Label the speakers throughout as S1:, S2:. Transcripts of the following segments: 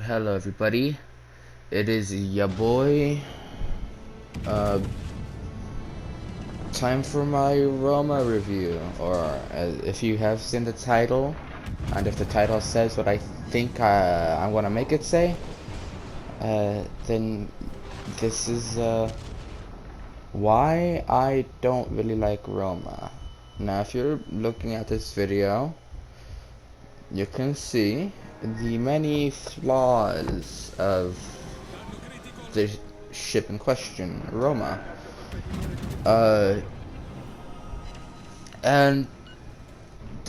S1: Hello everybody, it is your boy. Time for my Roma review, or if you have seen the title, and if the title says what I think I'm gonna make it say, then this is why I don't really like Roma. Now if you're looking at this video, you can see the many flaws of the ship in question, Roma. And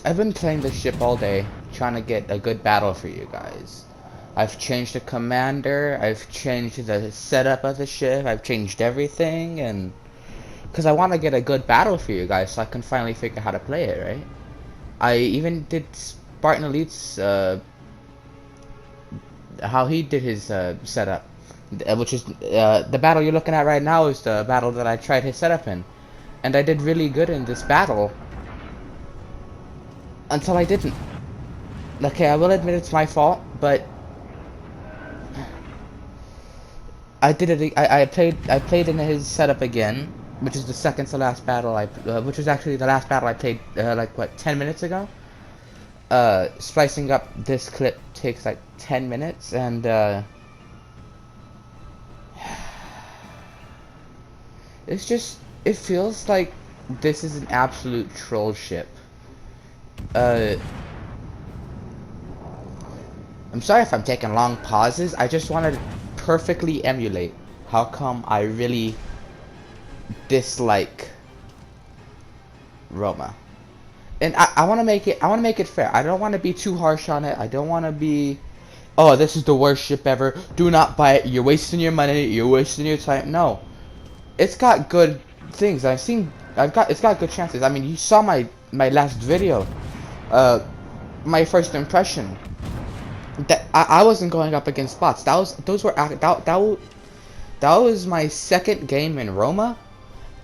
S1: I've been playing this ship all day, trying to get a good battle for you guys. I've changed the commander, I've changed the setup of the ship, I've changed everything, and because I want to get a good battle for you guys so I can finally figure out how to play it, right? I even did Spartan Elite's, how he did his setup, which is the battle you're looking at right now is the battle that I tried his setup in, and I did really good in this battle until I didn't. Okay, I will admit it's my fault, but I did it. I played in his setup again, which is the second to last battle which was actually the last battle I played like what 10 minutes ago. Splicing up this clip takes like 10 minutes, and it feels like this is an absolute troll ship. I'm sorry if I'm taking long pauses. I just want to perfectly emulate how come I really dislike Roma. And I want to make it fair. I don't want to be too harsh on it. I don't want to be, oh, this is the worst ship ever. Do not buy it. You're wasting your money. You're wasting your time. No, it's got good things. It's got good chances. I mean, you saw my last video, my first impression. That I wasn't going up against bots. That was my second game in Roma.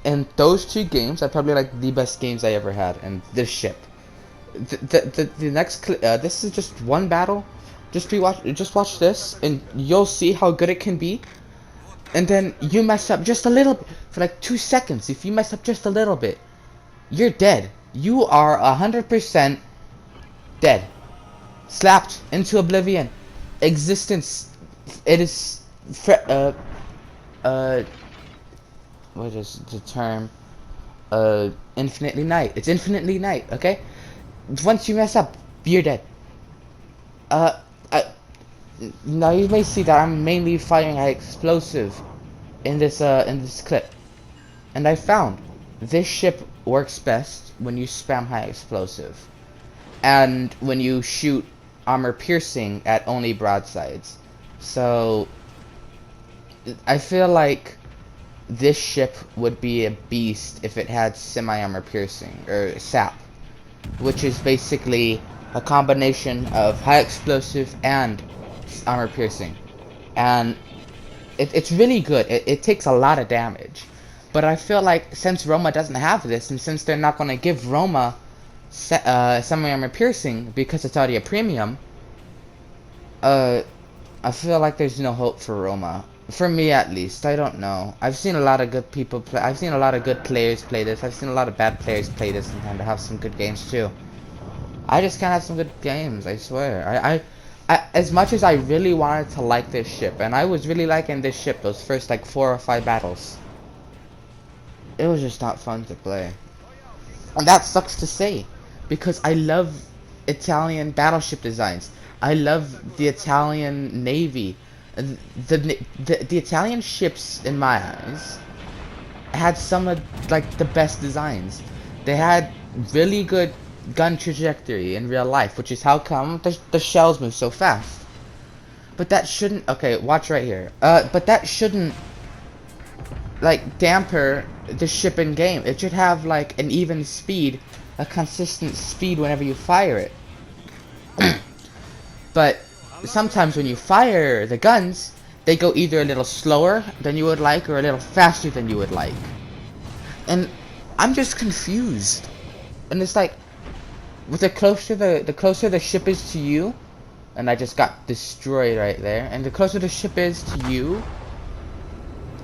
S1: And those two games are probably like the best games I ever had in this ship. The next this is just one battle. Just watch this, and you'll see how good it can be. And then you mess up just a little bit for like 2 seconds. If you mess up just a little bit, you're dead. You are 100% dead, slapped into oblivion. Existence. It is. What is the term? Infinitely night. It's infinitely night, okay? Once you mess up, you're dead. Now you may see that I'm mainly firing high explosive in this clip. And I found this ship works best when you spam high explosive. And when you shoot armor piercing at only broadsides. So I feel like this ship would be a beast if it had semi-armor piercing, or SAP, which is basically a combination of high explosive and armor piercing. And it's really good. It takes a lot of damage. But I feel like since Roma doesn't have this, and since they're not going to give Roma semi-armor piercing because it's already a premium, I feel like there's no hope for Roma. For me, at least. I don't know. I've seen a lot of good people play. I've seen a lot of good players play this. I've seen a lot of bad players play this and kind of have some good games too. I just can't have some good games, I swear. I as much as I really wanted to like this ship, and I was really liking this ship those first like 4 or 5 battles, it was just not fun to play. And that sucks to say, because I love Italian battleship designs. I love the Italian Navy. The Italian ships, in my eyes, had some of like the best designs. They had really good gun trajectory in real life, which is how come the shells move so fast. But that shouldn't. Okay, watch right here. But that shouldn't like damper the ship in game. It should have like an even speed, a consistent speed whenever you fire it. But sometimes when you fire the guns, they go either a little slower than you would like or a little faster than you would like. And I'm just confused. And it's like, with the closer the ship is to you, and I just got destroyed right there. And the closer the ship is to you,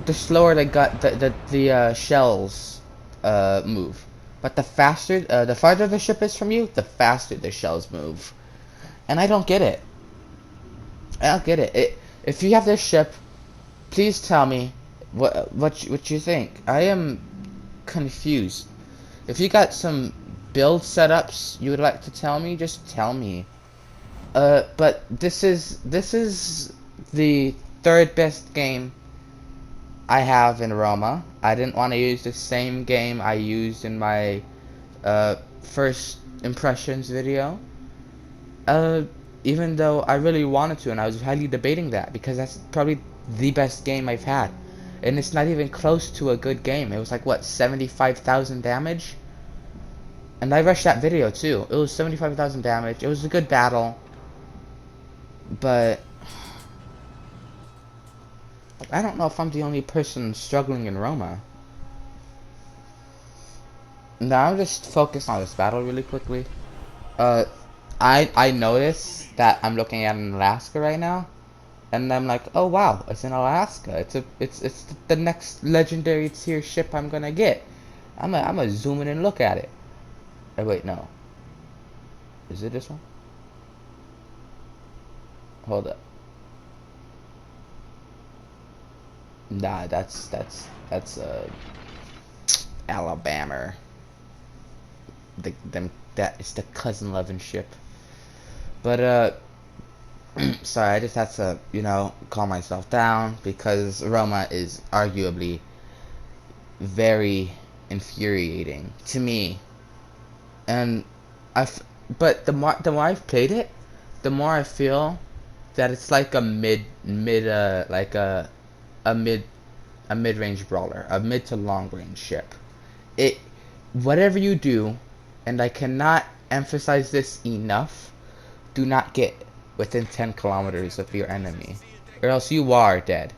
S1: the slower the shells move. But the farther the ship is from you, the faster the shells move. And I don't get it. I don't get it. If you have this ship, please tell me what you think. I am confused. If you got some build setups you would like to tell me, just tell me. But this is the third best game I have in Roma. I didn't want to use the same game I used in my first impressions video. Even though I really wanted to, and I was highly debating that, because that's probably the best game I've had. And it's not even close to a good game. It was like, what, 75,000 damage? And I rushed that video too. It was 75,000 damage. It was a good battle. But I don't know if I'm the only person struggling in Roma. Now I'm just focused on this battle really quickly. I noticed that I'm looking at an Alaska right now, and I'm like, oh wow, it's in Alaska. It's the next legendary tier ship I'm gonna get. I'm gonna zoom in and look at it. Oh wait, no. Is it this one? Hold up. Nah, that's Alabama. That is the cousin loving ship. But sorry, I just had to, calm myself down, because Roma is arguably very infuriating to me. And but the more I've played it, the more I feel that it's like a mid-range brawler, a mid to long range ship. Whatever you do, and I cannot emphasize this enough, do not get within 10 kilometers of your enemy, or else you are dead,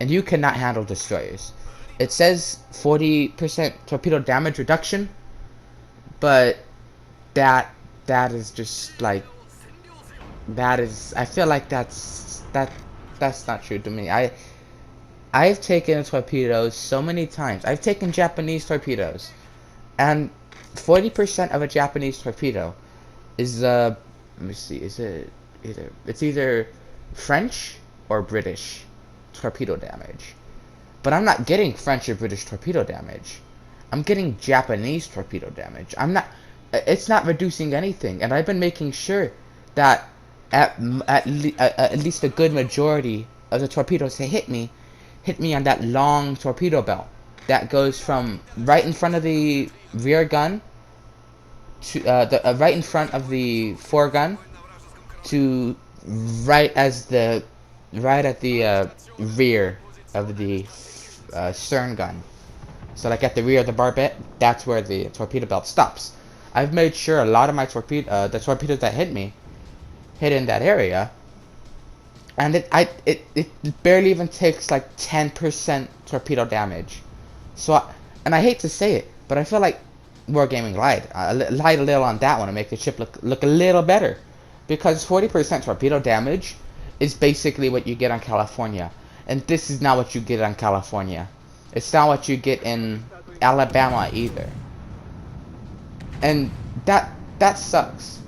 S1: and you cannot handle destroyers. It says 40% torpedo damage reduction, but that is just like, I feel like that's not true to me. I've taken torpedoes so many times. I've taken Japanese torpedoes, and 40% of a Japanese torpedo is let me see, it's either French or British torpedo damage. But I'm not getting French or British torpedo damage. I'm getting Japanese torpedo damage. It's not reducing anything, and I've been making sure that at least a good majority of the torpedoes that hit me on that long torpedo belt that goes from right in front of the rear gun to right in front of the foregun to right at the rear of the stern gun. So like at the rear of the barbette, that's where the torpedo belt stops. I've made sure a lot of my the torpedoes that hit me hit in that area, and it barely even takes like 10% torpedo damage. So and I hate to say it, but I feel like Wargaming lied a little on that one to make the ship look a little better, because 40% torpedo damage is basically what you get on California, and this is not what you get on California. It's not what you get in Alabama either, and that sucks.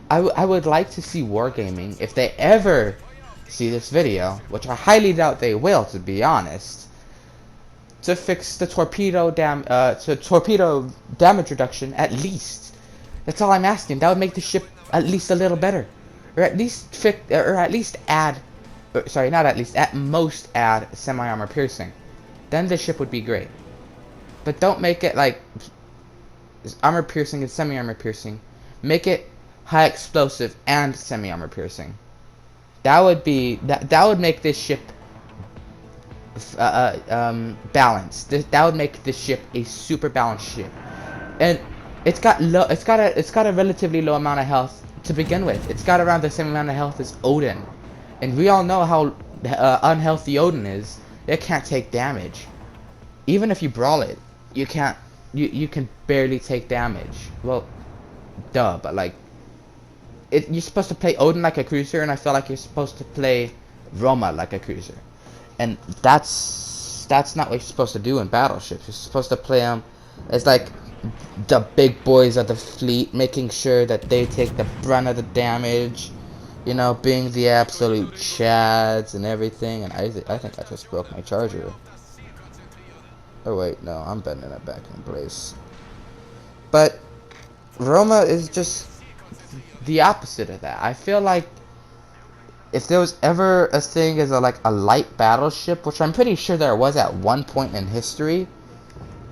S1: I would like to see Wargaming, if they ever see this video, which I highly doubt they will, to be honest, to fix the torpedo damage reduction at least. That's all I'm asking. That would make the ship at least a little better, or at least add, sorry, not at least, at most add semi-armor piercing. Then the ship would be great. But don't make it like armor piercing and semi-armor piercing. Make it high explosive and semi-armor piercing. That would make this ship balanced. That would make this ship a super balanced ship. And it's got a relatively low amount of health to begin with. It's got around the same amount of health as Odin, and we all know how unhealthy Odin is. It can't take damage. Even if you brawl it, you can't. You can barely take damage. Well, duh, but like, you're supposed to play Odin like a cruiser, and I feel like you're supposed to play Roma like a cruiser, and that's not what you're supposed to do in battleships. You're supposed to play them as like the big boys of the fleet, making sure that they take the brunt of the damage, you know, being the absolute chads and everything. And I think I just broke my charger. Oh wait, no, I'm bending it back in place. But Roma is just the opposite of that. I feel like if there was ever a thing as a light battleship, which I'm pretty sure there was at one point in history,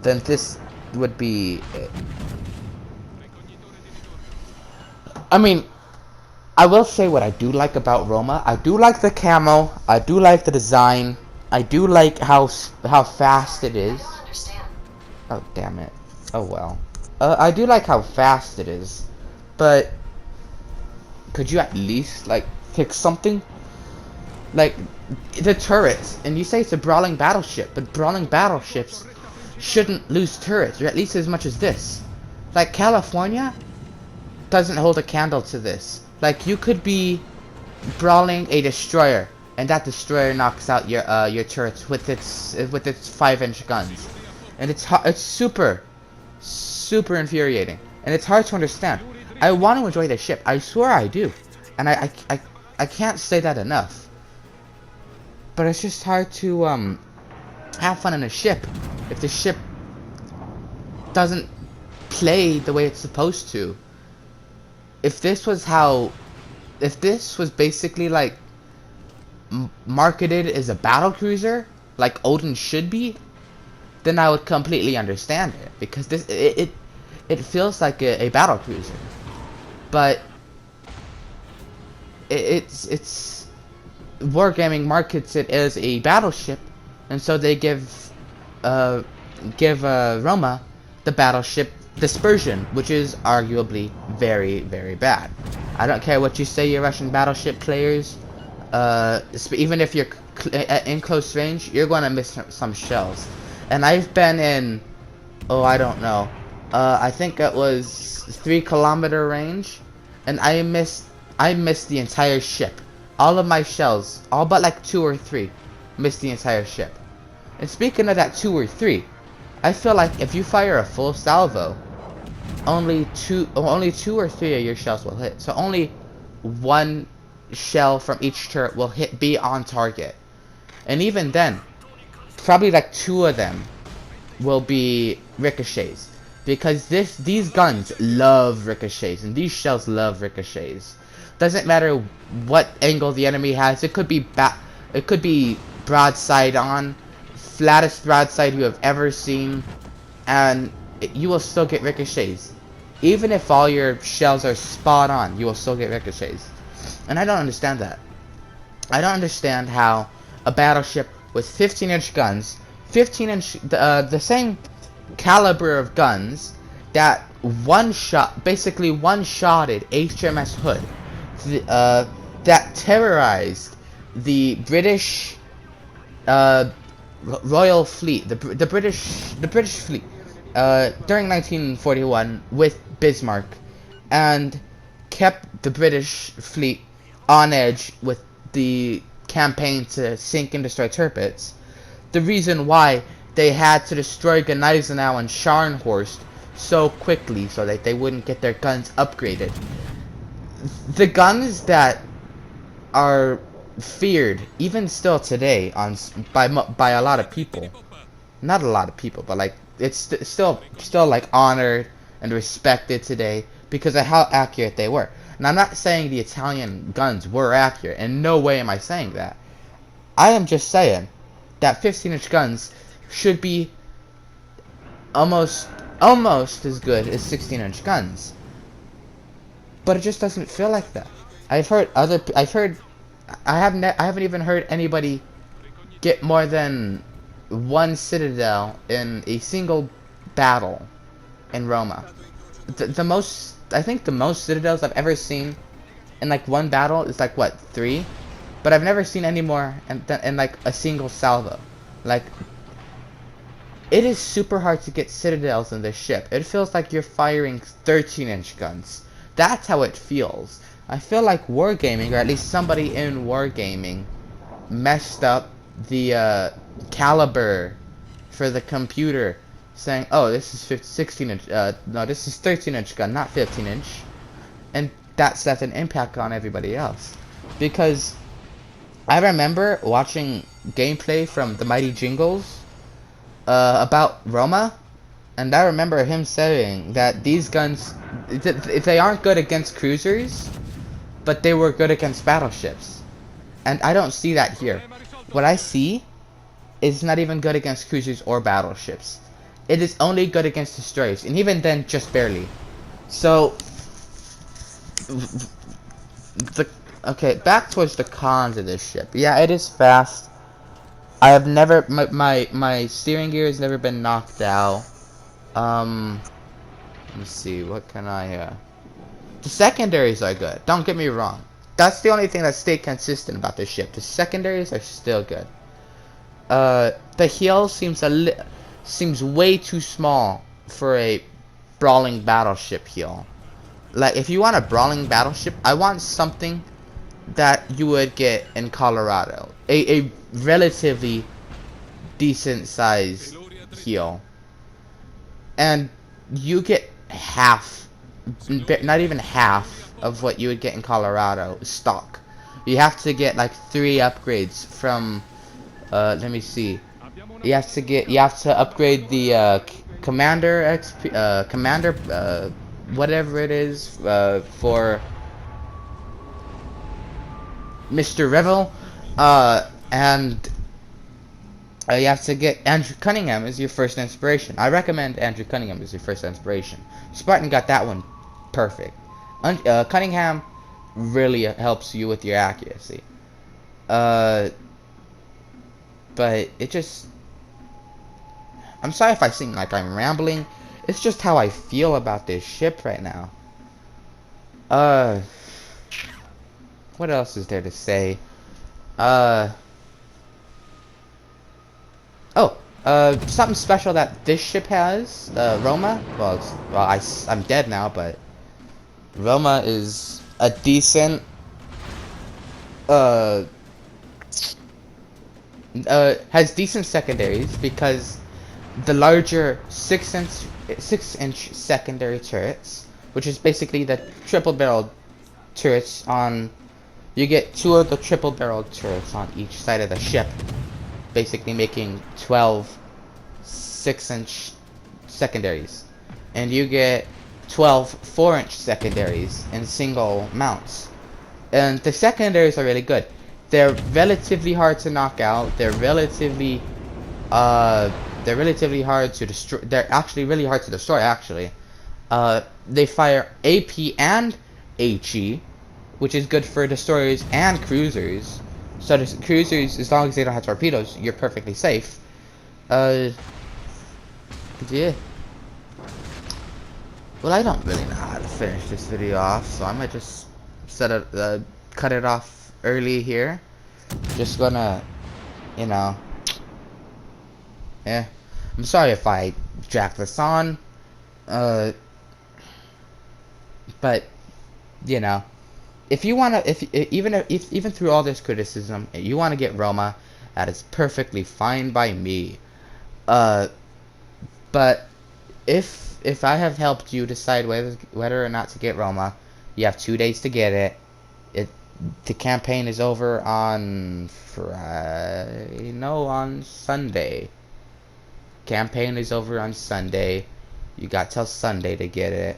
S1: then this would be it. I mean, I will say what I do like about Roma. I do like the camo. I do like the design. I do like how fast it is. Oh damn it. Oh well. I do like how fast it is, but could you at least like pick something like the turrets? And you say it's a brawling battleship, but brawling battleships shouldn't lose turrets, or at least as much as this. Like California doesn't hold a candle to this. Like you could be brawling a destroyer, and that destroyer knocks out your turrets with its 5-inch guns, and it's super infuriating, and it's hard to understand. I want to enjoy the ship, I swear I do, and I can't say that enough. But it's just hard to have fun in a ship if the ship doesn't play the way it's supposed to. If this was basically like marketed as a battle cruiser, like Odin should be, then I would completely understand it, because it feels like a battle cruiser, but it's Wargaming markets it as a battleship, and so they give Roma the battleship dispersion, which is arguably very, very bad. I don't care what you say, you Russian battleship players. Even if you're in close range, you're going to miss some shells. And I've been in, I don't know, I think it was 3-kilometer range, and I missed the entire ship. All of my shells, all but like 2 or 3, missed the entire ship. And speaking of that 2 or 3, I feel like if you fire a full salvo, only two or 3 of your shells will hit. So only 1 shell from each turret will be on target. And even then, probably like 2 of them will be ricochets, because these guns love ricochets, and these shells love ricochets. Doesn't matter what angle the enemy has. It could be broadside on, flattest broadside you have ever seen, and you will still get ricochets. Even if all your shells are spot on, you will still get ricochets. And I don't understand that. I don't understand how a battleship with 15-inch guns, the same caliber of guns that basically one-shotted HMS Hood, that terrorized the British Royal Fleet, the British fleet during 1941 with Bismarck, and kept the British fleet on edge with the campaign to sink and destroy turrets. The reason why they had to destroy Gneisenau and Scharnhorst so quickly so that they wouldn't get their guns upgraded. The guns that are feared even still today by a lot of people, not a lot of people, but like it's still like honored and respected today because of how accurate they were. And I'm not saying the Italian guns were accurate. In no way am I saying that. I am just saying that 15-inch guns should be almost as good as 16-inch guns. But it just doesn't feel like that. I haven't even heard anybody get more than 1 citadel in a single battle in Roma. I think the most citadels I've ever seen in like one battle is like what, 3? But I've never seen any more in like a single salvo. Like, it is super hard to get citadels in this ship. It feels like you're firing 13-inch guns. That's how it feels. I feel like Wargaming, or at least somebody in Wargaming, messed up the caliber for the computer, saying, oh, this is 16 inch, no, this is 13 inch gun, not 15 inch, and that's an impact on everybody else. Because I remember watching gameplay from the Mighty Jingles about Roma, and I remember him saying that these guns, if they aren't good against cruisers, but they were good against battleships. And I don't see that here. What I see is not even good against cruisers or battleships. It is only good against destroyers, and even then, just barely. So, okay, back towards the cons of this ship. Yeah, it is fast. I have never, my steering gear has never been knocked out. Let's see, what can I, the secondaries are good, don't get me wrong. That's the only thing that stayed consistent about this ship. The secondaries are still good. The heel seems way too small for a brawling battleship heel. Like, if you want a brawling battleship, I want something that you would get in Colorado. A relatively decent size heel. And you get half, not even half of what you would get in Colorado stock. You have to get like 3 upgrades from let me see. You have to upgrade the commander XP, commander whatever it is for Mr. Revel, and you have to get Andrew Cunningham as your first inspiration. I recommend Andrew Cunningham as your first inspiration. Spartan got that one perfect. Cunningham really helps you with your accuracy. But it just... I'm sorry if I seem like I'm rambling. It's just how I feel about this ship right now. What else is there to say? Something special that this ship has, Roma. I'm dead now, but Roma is a decent, has decent secondaries because the larger 6-inch secondary turrets, which is basically the triple-barreled turrets on. You get 2 of the triple-barreled turrets on each side of the ship, basically making 12 6-inch secondaries, and you get 12 4-inch secondaries in single mounts. And the secondaries are really good. They're relatively hard to knock out. They're relatively hard to destroy. They're actually really hard to destroy. Actually, they fire AP and HE, which is good for destroyers and cruisers. So the cruisers, as long as they don't have torpedoes, you're perfectly safe. Yeah. Well, I don't really know how to finish this video off, so I might just cut it off early here. Just gonna, you know, yeah. I'm sorry if I jack this on, but you know, if you wanna, even through all this criticism, you wanna get Roma, that is perfectly fine by me. But if I have helped you decide whether or not to get Roma, you have 2 days to get it. The campaign is over on on Sunday. Campaign is over on Sunday. You got till Sunday to get it.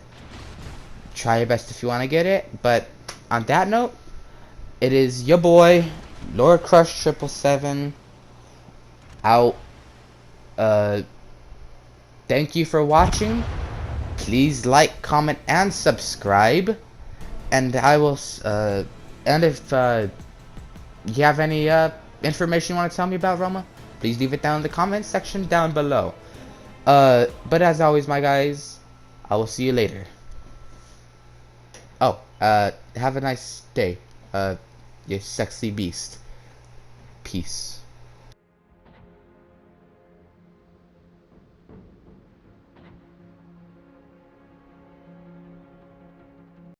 S1: Try your best if you want to get it. But on that note, it is your boy, Lord Crush 777, out. Thank you for watching. Please like, comment, and subscribe. And I will, and if you have any information you want to tell me about Roma, please leave it down in the comment section down below. But as always, my guys, I will see you later. Oh, have a nice day, you sexy beast. Peace.